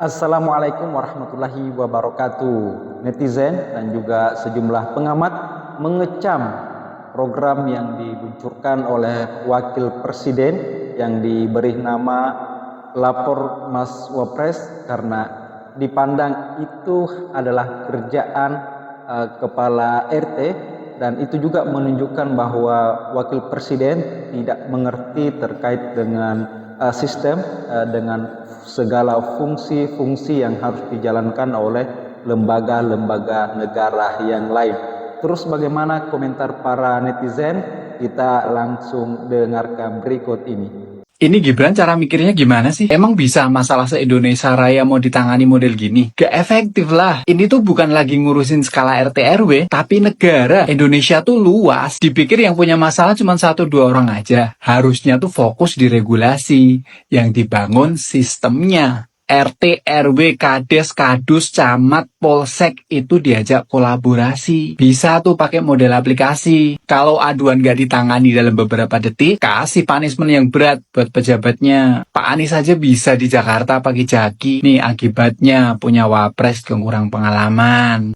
Assalamualaikum warahmatullahi wabarakatuh. Netizen dan juga sejumlah pengamat mengecam program yang diluncurkan oleh Wakil Presiden yang diberi nama Lapor Mas Wapres karena dipandang itu adalah kerjaan kepala RT, dan itu juga menunjukkan bahwa Wakil Presiden tidak mengerti terkait dengan sistem, dengan segala fungsi-fungsi yang harus dijalankan oleh lembaga-lembaga negara yang lain. Terus bagaimana komentar para netizen? Kita langsung dengarkan berikut ini. Ini Gibran cara mikirnya gimana sih? Emang bisa masalah se-Indonesia Raya mau ditangani model gini? Gak efektif lah. Ini tuh bukan lagi ngurusin skala RT RW, tapi negara. Indonesia tuh luas. Dipikir yang punya masalah cuma 1-2 orang aja. Harusnya tuh fokus di regulasi. Yang dibangun sistemnya. RT, RW, Kades, Kadus, Camat, Polsek itu diajak kolaborasi. Bisa tuh pakai model aplikasi. Kalau aduan gak ditangani dalam beberapa detik, kasih punishment yang berat buat pejabatnya. Pak Anies aja bisa di Jakarta pakai jaki. Nih akibatnya punya wapres kurang pengalaman.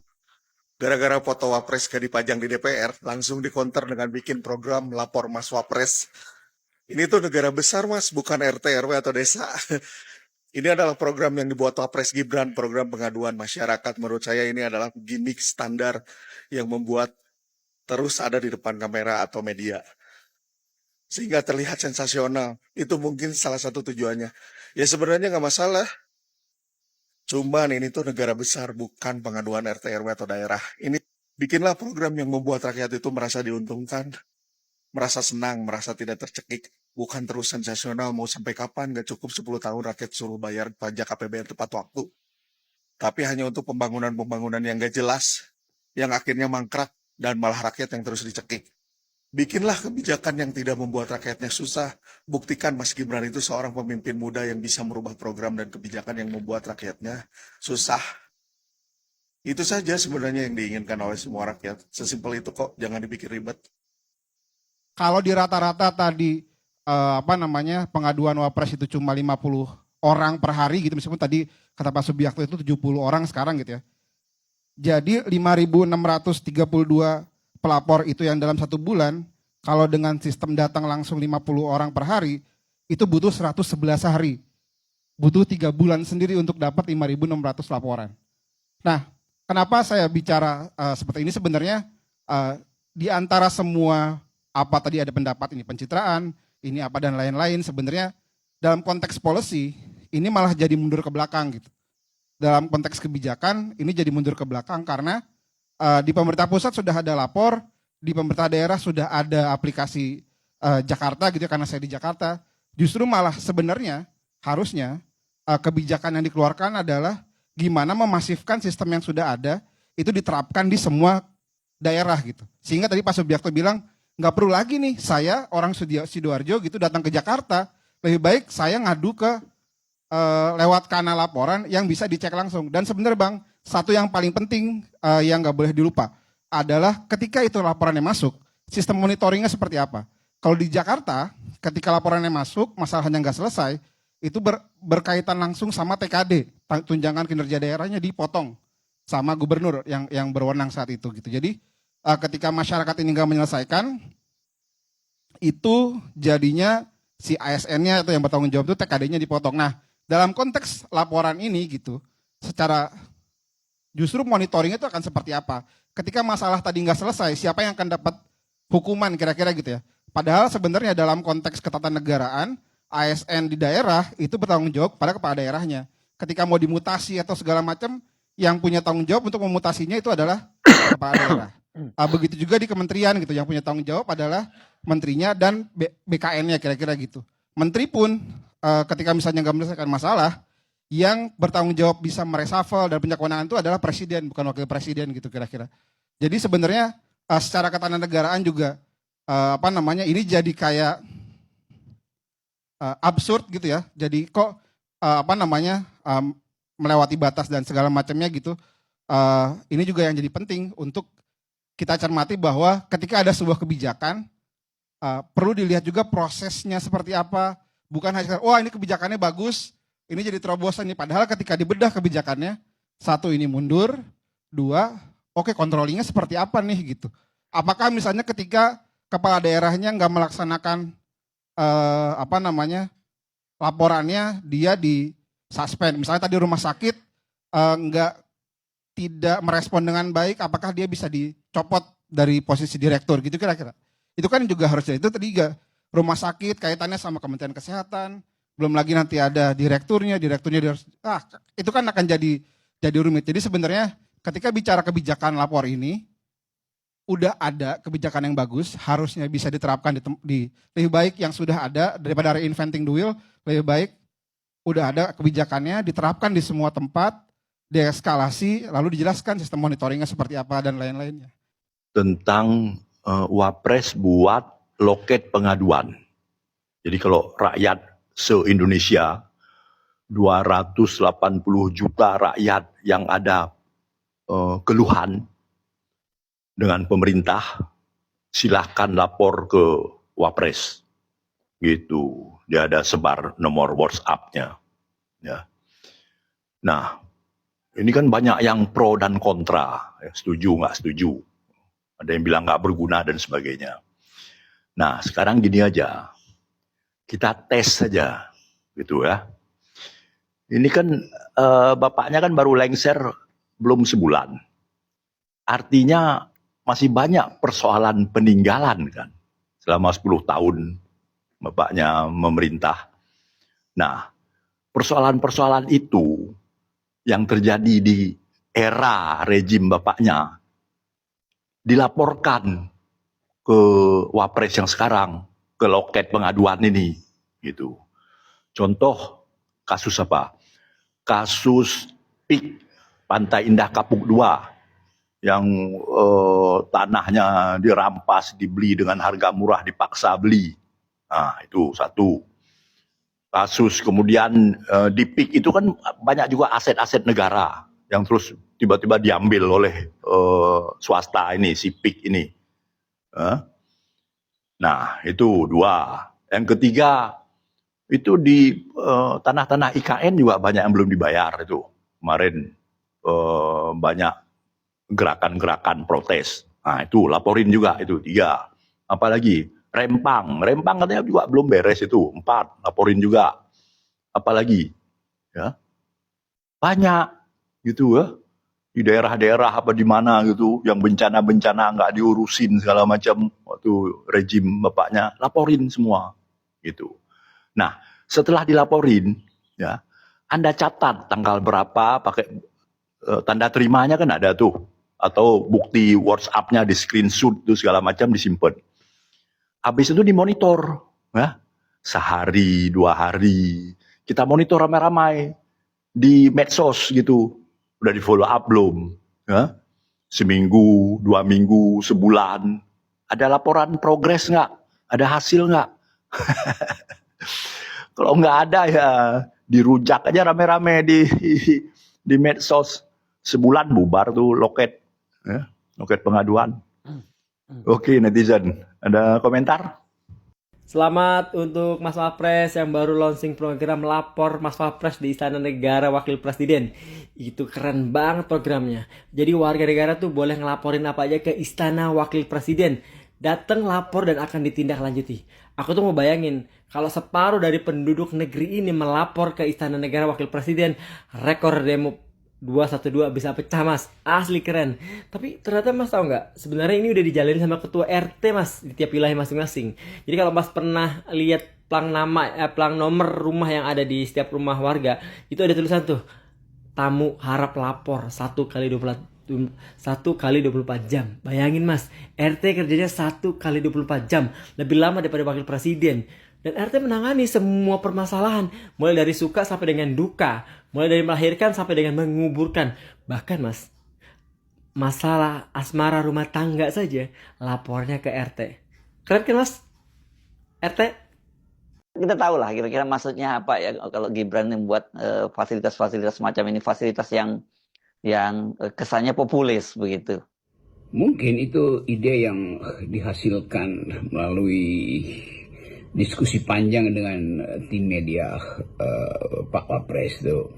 Gara-gara foto Wapres gak dipajang di DPR, langsung dikonter dengan bikin program Lapor Mas Wapres. Ini tuh negara besar mas, bukan RT, RW atau desa. Ini adalah program yang dibuat Wapres Gibran, program pengaduan masyarakat. Menurut saya ini adalah gimmick standar yang membuat terus ada di depan kamera atau media. Sehingga terlihat sensasional. Itu mungkin salah satu tujuannya. Ya sebenarnya nggak masalah. Cuman ini tuh negara besar, bukan pengaduan RT, RW atau daerah. Ini bikinlah program yang membuat rakyat itu merasa diuntungkan, merasa senang, merasa tidak tercekik. Bukan terus sensasional, mau sampai kapan, gak cukup 10 tahun rakyat suruh bayar pajak APBN tepat waktu. Tapi hanya untuk pembangunan-pembangunan yang gak jelas, yang akhirnya mangkrak, dan malah rakyat yang terus dicekik. Bikinlah kebijakan yang tidak membuat rakyatnya susah. Buktikan Mas Gibran itu seorang pemimpin muda yang bisa merubah program dan kebijakan yang membuat rakyatnya susah. Itu saja sebenarnya yang diinginkan oleh semua rakyat. Sesimpel itu kok, jangan dibikin ribet. Kalau di rata-rata tadi pengaduan Wapres itu cuma 50 orang per hari gitu, meskipun tadi kata Pak Subiakto itu 70 orang sekarang gitu ya. Jadi 5.632 pelapor itu yang dalam 1 bulan, kalau dengan sistem datang langsung 50 orang per hari, itu butuh 111 hari. Butuh 3 bulan sendiri untuk dapat 5.600 laporan. Nah, kenapa saya bicara seperti ini? Sebenarnya di antara semua apa tadi ada pendapat ini pencitraan, ini apa dan lain-lain, sebenarnya dalam konteks policy ini malah jadi mundur ke belakang gitu. Dalam konteks kebijakan ini jadi mundur ke belakang karena di pemerintah pusat sudah ada lapor, di pemerintah daerah sudah ada aplikasi Jakarta gitu ya, karena saya di Jakarta. Justru malah sebenarnya harusnya kebijakan yang dikeluarkan adalah gimana memasifkan sistem yang sudah ada itu diterapkan di semua daerah gitu. Sehingga tadi Pak Subiakto bilang nggak perlu lagi nih saya orang Sidoarjo gitu datang ke Jakarta, lebih baik saya ngadu ke lewat kanal laporan yang bisa dicek langsung. Dan sebenarnya Bang, satu yang paling penting yang nggak boleh dilupa adalah ketika itu laporannya masuk, sistem monitoringnya seperti apa. Kalau di Jakarta, ketika laporannya masuk, masalahnya nggak selesai, itu berkaitan langsung sama TKD, tunjangan kinerja daerahnya dipotong sama gubernur yang berwenang saat itu gitu. Jadi ketika masyarakat ini nggak menyelesaikan, itu jadinya si ASN-nya atau yang bertanggung jawab itu TKD-nya dipotong. Nah, dalam konteks laporan ini gitu, secara justru monitoring itu akan seperti apa? Ketika masalah tadi nggak selesai, siapa yang akan dapat hukuman kira-kira gitu ya? Padahal sebenarnya dalam konteks ketatanegaraan, ASN di daerah itu bertanggung jawab pada kepala daerahnya. Ketika mau dimutasi atau segala macam, yang punya tanggung jawab untuk memutasinya itu adalah kepala daerah. Begitu juga di kementerian gitu, yang punya tanggung jawab adalah menterinya dan BKN-nya kira-kira gitu. Menteri pun ketika misalnya nggak menyelesaikan masalah, yang bertanggung jawab bisa meresafel dan punya kewenangan itu adalah presiden, bukan wakil presiden gitu kira-kira. Jadi sebenarnya secara ketatanegaraan juga ini jadi kayak absurd gitu ya. Jadi kok melewati batas dan segala macamnya gitu. Ini juga yang jadi penting untuk kita cermati bahwa ketika ada sebuah kebijakan, perlu dilihat juga prosesnya seperti apa. Bukan hanya, wah ini kebijakannya bagus, Ini jadi terobosan nih, padahal ketika dibedah kebijakannya, satu ini mundur, dua, oke controllingnya seperti apa nih gitu. Apakah misalnya ketika kepala daerahnya nggak melaksanakan laporannya, dia di suspend. Misalnya tadi rumah sakit nggak tidak merespon dengan baik, apakah dia bisa dicopot dari posisi direktur gitu kira-kira. Itu kan juga harus jadi. Itu ketiga, rumah sakit kaitannya sama Kementerian Kesehatan, belum lagi nanti ada direkturnya itu kan akan jadi rumit. Jadi sebenarnya ketika bicara kebijakan lapor ini, udah ada kebijakan yang bagus, harusnya bisa diterapkan di lebih baik yang sudah ada daripada reinventing the wheel, lebih baik udah ada kebijakannya diterapkan di semua tempat, deeskalasi, lalu dijelaskan sistem monitoringnya seperti apa dan lain-lainnya. Tentang Wapres buat loket pengaduan. Jadi kalau rakyat se-Indonesia 280 juta rakyat yang ada keluhan dengan pemerintah, silahkan lapor ke Wapres. Gitu. Dia ada sebar nomor WhatsApp-nya. Ya. Nah, ini kan banyak yang pro dan kontra. Ya, setuju nggak setuju. Ada yang bilang nggak berguna dan sebagainya. Nah, sekarang gini aja. Kita tes saja, gitu ya. Ini kan bapaknya kan baru lengser belum sebulan. Artinya masih banyak persoalan peninggalan kan. Selama 10 tahun bapaknya memerintah. Nah, persoalan-persoalan itu yang terjadi di era rejim bapaknya dilaporkan ke Wapres yang sekarang, ke loket pengaduan ini, gitu. Contoh kasus apa? Kasus PIK Pantai Indah Kapuk 2 yang tanahnya dirampas, dibeli dengan harga murah, dipaksa beli. Nah, itu satu. Kasus kemudian di PIK itu kan banyak juga aset-aset negara yang terus tiba-tiba diambil oleh swasta ini, si PIK ini. Nah, itu dua. Yang ketiga, itu di tanah-tanah IKN juga banyak yang belum dibayar itu. Kemarin banyak gerakan-gerakan protes. Nah, itu laporin juga, itu 3. Apalagi Rempang katanya juga belum beres itu, 4, laporin juga. Apalagi, ya, banyak gitu ya. Di daerah-daerah apa di mana gitu, yang bencana-bencana nggak diurusin segala macam waktu rejim bapaknya, laporin semua gitu. Nah, setelah dilaporin, ya, Anda catat tanggal berapa, pakai tanda terimanya kan ada tuh, atau bukti WhatsApp-nya di screenshot itu segala macam disimpan. Habis itu dimonitor, ya, sehari 2 hari kita monitor ramai-ramai di medsos gitu. Udah di follow up belum? Ya? Seminggu, 2 minggu, sebulan. Ada laporan progres nggak? Ada hasil nggak? Kalau nggak ada ya dirujak aja rame-rame di medsos. Sebulan bubar tuh loket, ya? Loket pengaduan. Oke, netizen, ada komentar? Selamat untuk Mas Wapres yang baru launching program Lapor Mas Wapres di Istana Negara Wakil Presiden. Itu keren banget programnya. Jadi warga negara tuh boleh ngelaporin apa aja ke Istana Wakil Presiden. Datang lapor dan akan ditindaklanjuti. Aku tuh mau bayangin, kalau separuh dari penduduk negeri ini melapor ke Istana Negara Wakil Presiden, rekor demo 212 bisa pecah Mas, asli keren. Tapi ternyata Mas tahu nggak, sebenarnya ini udah dijalani sama ketua RT Mas di tiap wilayah masing-masing. Jadi kalau Mas pernah lihat plang nomor rumah yang ada di setiap rumah warga, itu ada tulisan tuh, tamu harap lapor 1 kali 24 jam. Bayangin Mas, RT kerjanya 1 kali 24 jam, lebih lama daripada wakil presiden. Dan RT menangani semua permasalahan, mulai dari suka sampai dengan duka, mulai dari melahirkan sampai dengan menguburkan. Bahkan Mas, masalah asmara rumah tangga saja lapornya ke RT. Keren kan Mas? RT? Kita tahu lah kira-kira maksudnya apa ya kalau Gibran membuat fasilitas-fasilitas semacam ini, fasilitas yang kesannya populis begitu. Mungkin itu ide yang dihasilkan melalui diskusi panjang dengan tim media Pak Wapres tuh.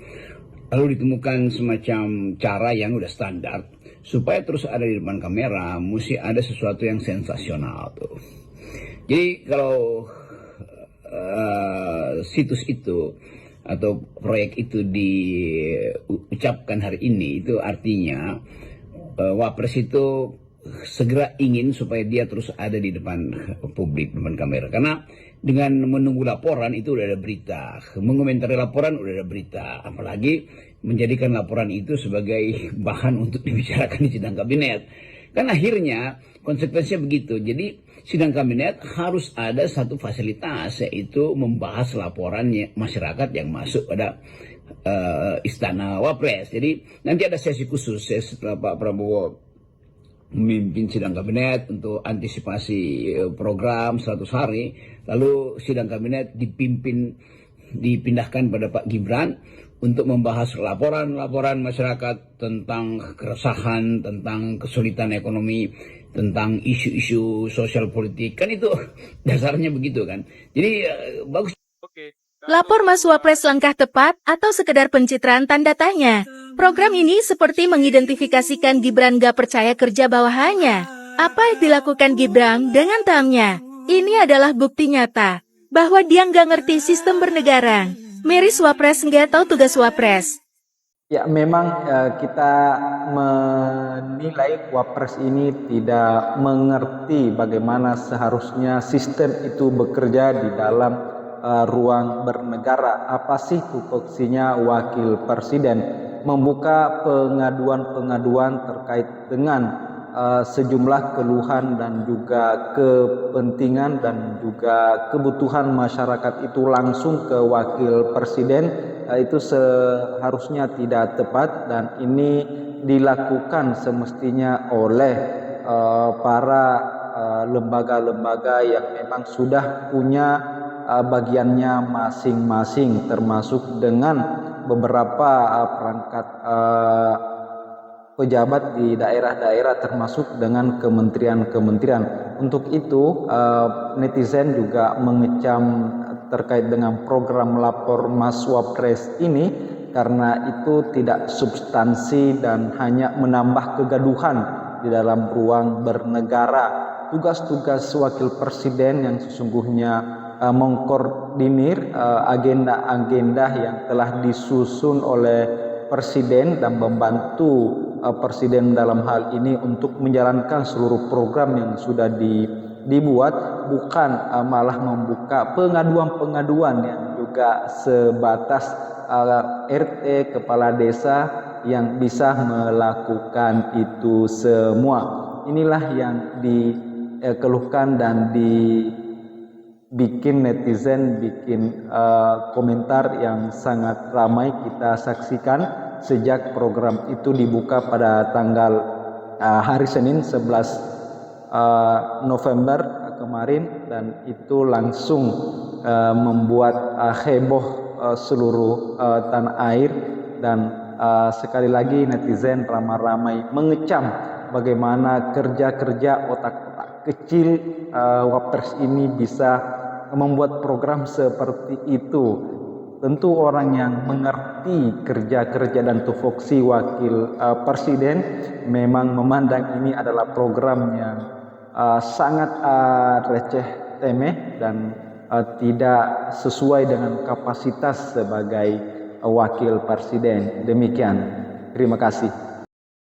Lalu ditemukan semacam cara yang udah standar supaya terus ada di depan kamera, mesti ada sesuatu yang sensasional tuh. Jadi kalau situs itu atau proyek itu diucapkan hari ini, itu artinya Wapres itu segera ingin supaya dia terus ada di depan publik, depan kamera. Karena dengan menunggu laporan itu udah ada berita, mengomentari laporan udah ada berita, apalagi menjadikan laporan itu sebagai bahan untuk dibicarakan di sidang kabinet. Kan akhirnya konsekuensinya begitu. Jadi sidang kabinet harus ada satu fasilitas, yaitu membahas laporannya masyarakat yang masuk pada istana Wapres. Jadi nanti ada sesi khusus setelah Pak Prabowo memimpin sidang kabinet untuk antisipasi program 100 hari, lalu sidang kabinet dipindahkan pada Pak Gibran untuk membahas laporan-laporan masyarakat tentang keresahan, tentang kesulitan ekonomi, tentang isu-isu sosial politik. Kan itu dasarnya begitu kan. Jadi bagus. Lapor Mas Wapres langkah tepat atau sekedar pencitraan tanda tanya? Program ini seperti mengidentifikasikan Gibran gak percaya kerja bawahannya. Apa yang dilakukan Gibran dengan tamnya? Ini adalah bukti nyata bahwa dia nggak ngerti sistem bernegara. Miris Wapres nggak tahu tugas Wapres. Ya, memang kita menilai Wapres ini tidak mengerti bagaimana seharusnya sistem itu bekerja di dalam ruang bernegara. Apa sih tupoksinya wakil presiden? Membuka pengaduan-pengaduan terkait dengan sejumlah keluhan dan juga kepentingan dan juga kebutuhan masyarakat itu langsung ke wakil presiden, itu seharusnya tidak tepat, dan ini dilakukan semestinya oleh para lembaga-lembaga yang memang sudah punya bagiannya masing-masing, termasuk dengan beberapa perangkat pejabat di daerah-daerah, termasuk dengan kementerian-kementerian. Untuk itu netizen juga mengecam terkait dengan program lapor Mas Wapres ini karena itu tidak substansi dan hanya menambah kegaduhan di dalam ruang bernegara. Tugas-tugas wakil presiden yang sesungguhnya mengkoordinir agenda-agenda yang telah disusun oleh presiden dan membantu presiden dalam hal ini untuk menjalankan seluruh program yang sudah dibuat, bukan malah membuka pengaduan-pengaduan yang juga sebatas RT, kepala desa yang bisa melakukan itu semua. Inilah yang dikeluhkan dan bikin netizen, bikin komentar yang sangat ramai kita saksikan sejak program itu dibuka pada tanggal hari Senin 11 November kemarin, dan itu langsung membuat heboh seluruh tanah air. Dan sekali lagi netizen ramai-ramai mengecam bagaimana kerja-kerja otak-otak kecil Wapres ini bisa membuat program seperti itu. Tentu orang yang mengerti kerja-kerja dan tupoksi wakil presiden memang memandang ini adalah program yang sangat receh temeh dan tidak sesuai dengan kapasitas sebagai wakil presiden. Demikian. Terima kasih.